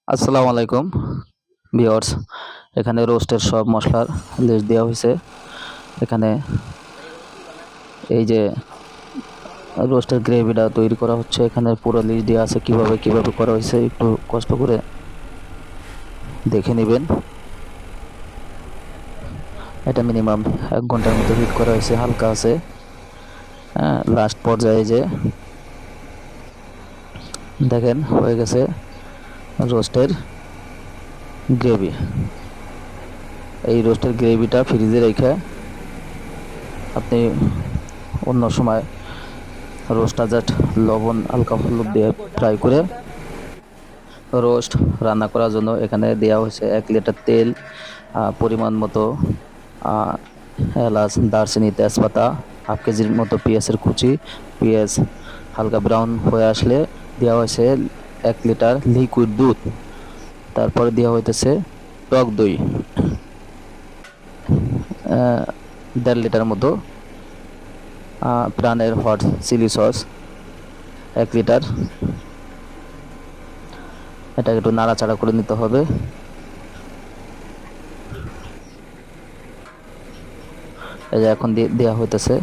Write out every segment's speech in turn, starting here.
আসসালামু আলাইকুম ভিউয়ার্স। এখানে রোস্টের সব মশলার লিস্ট দেওয়া হয়েছে। এখানে এই যে রোস্টের গ্রেভিটা তৈরি করা হচ্ছে, এখানে পুরো লিস্ট দেওয়া আছে কিভাবে কিভাবে করা হয়েছে। একটু কষ্ট করে দেখে নেবেন। এটা মিনিমাম 1 ঘন্টার মতো হিট করা হয়েছে, হালকা আছে। হ্যাঁ, লাস্ট পর্যায়ে যে দেখেন হয়ে গেছে রোস্টের গ্রেভি। এই রোস্টের গ্রেভিটা ফ্রিজে রেখে আপনি অন্য সময় রোস্টটা জাস্ট লবণ হালকা হলুদ দিয়ে ফ্রাই করে রোস্ট রান্না করার জন্য এখানে দেওয়া হয়েছে 1 লিটার তেল, পরিমাণ মতো এলাচ, দারচিনি, তেজপাতা, হাফ কেজির মতো পেঁয়াজের কুচি। পেঁয়াজ হালকা ব্রাউন হয়ে আসলে দেওয়া হয়েছে 1 লিটার লিকুইড দুধ। তারপরে দেওয়া হইতেছে টক দই 1.5 লিটার মতো, প্রাণের হট চিলি সস 1 লিটার। এটাকে একটু নাড়াচাড়া করে নিতে হবে। এই যে এখন দেওয়া হইতেছে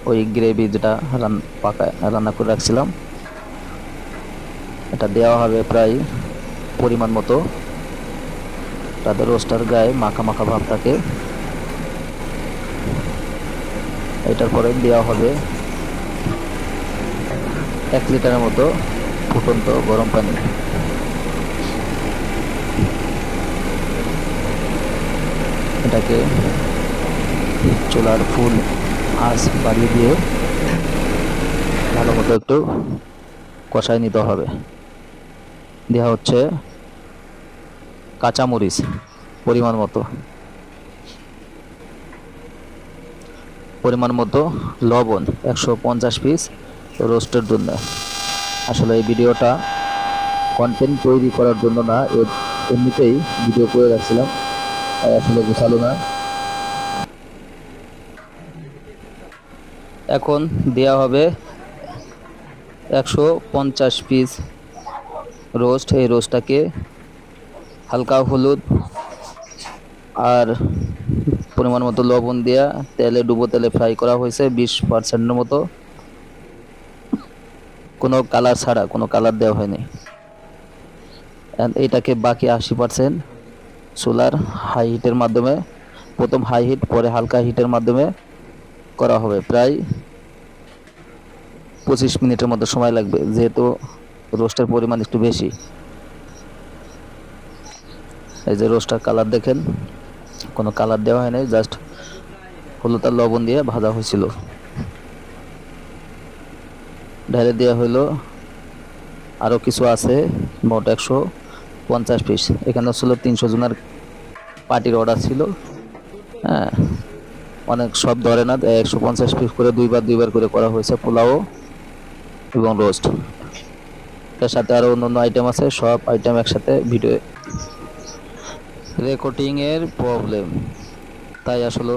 ওই গ্রেভি যেটা রান্না করে রাখছিলাম, এটা দেওয়া হবে প্রায় পরিমাণ মতো, তাদের রোস্টার গায়ে মাখা মাখা ভাব থাকে। এটার পরে দেওয়া হবে 1 লিটারের মতো ফুটন্ত গরম পানি। এটাকে চুলার ফুল আঁচ বাড়িয়ে দিয়ে ভালো মতো একটু কষায় নিতে হবে। দেওয়া হচ্ছে কাঁচামরিচ পরিমাণ মতো, লবণ 150 পিস রোস্টের জন্য। আসলে এই ভিডিওটা কন্টেন্ট তৈরি করার জন্য না, এমনিতেই ভিডিও করে রাখছিলাম, আসলে গোছালো না। এখন দেওয়া হবে 150 পিস রোস্ট। এই রোস্টটাকে হালকা হলুদ আর পরিমাণ মতো লবণ দিয়া ডুবো তেলে ফ্রাই করা হয়েছে 20% মতো, কোনো কালার ছাড়া, কোনো কালার দেওয়া হয়নি। এটাকে বাকি 80% চুলার হাই হিটের মাধ্যমে, প্রথম হাই হিট পরে হালকা হিটের মাধ্যমে করা হবে। প্রায় 25 মিনিটের মতো সময় লাগবে, যেহেতু রোস্টের পরিমাণ একটু বেশি। এই যে রোস্টার কালার দেখেন, কোনো কালার দেওয়া হয়নি, জাস্ট হলুদ আর লবণ দিয়ে ভাজা হয়েছিল। ঢেলে দেওয়া হইলো আরও কিছু আছে, মোট 150 পিস। এখানে ছিল 300 জনের পার্টির অর্ডার ছিল। হ্যাঁ, অনেক সব ধরে না, 150 পিস করে দুইবার করে করা হয়েছে, পোলাও এবং রোস্ট। এর সাথে আরও অন্যান্য আইটেম আছে, সব আইটেম একসাথে। ভিডিও রেকর্ডিংয়ের প্রবলেম, তাই আসলে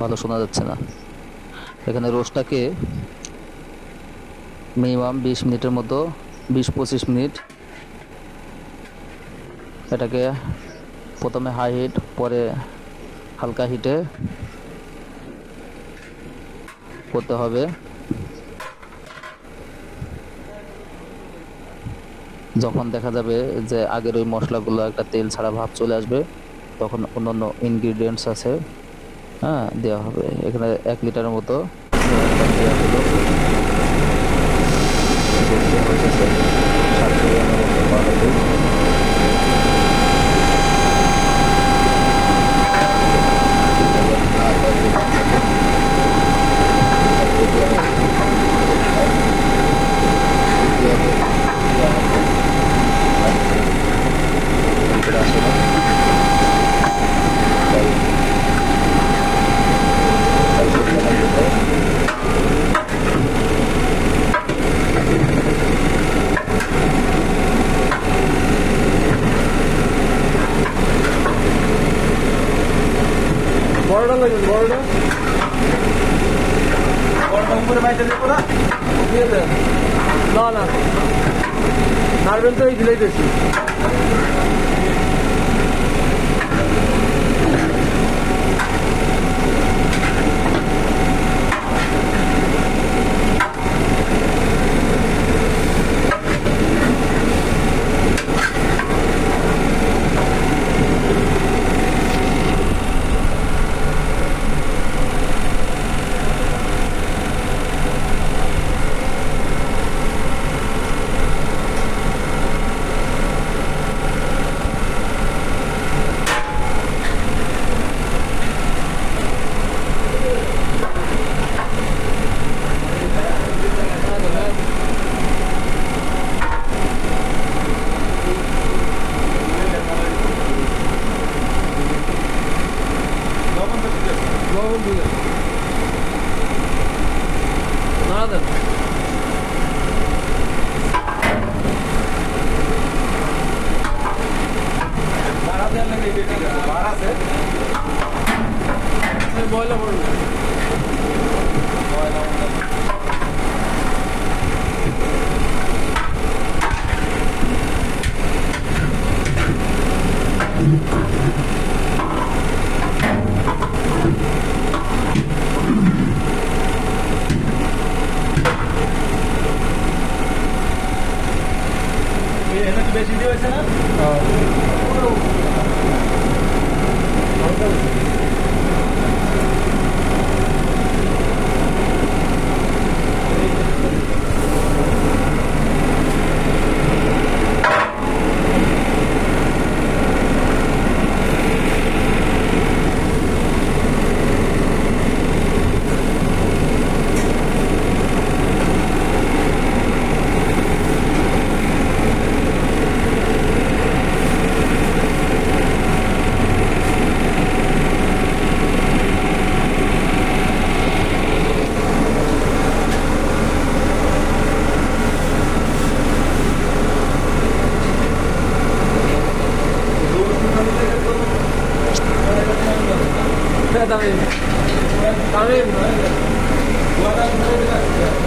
ভালো শোনা যাচ্ছে না। এখানে রোস্টটাকে মিনিমাম 20 মিনিটের মতো, 20-25 মিনিট এটাকে প্রথমে হাই হিট পরে হালকা হিটে করতে হবে। যখন দেখা যাবে যে আগের ওই মশলাগুলো একটা তেল ছাড়া ভাব চলে আসবে, তখন অন্যান্য ইনগ্রিডিয়েন্টস আছে, হ্যাঁ, দেওয়া হবে। এখানে 1 লিটারের মতো দেওয়া হলো। বড়টা লাগবে, বড়টা বড়টা উপরে বাইতে দেবো না, দিয়ে দেন। না না নারবেল তো এই ঝিলাইতেছি। লবণ দিলে না দেন। ময়লা পড়বে। বেশি দিয়ে হয়েছে না? Tamam. Tamam.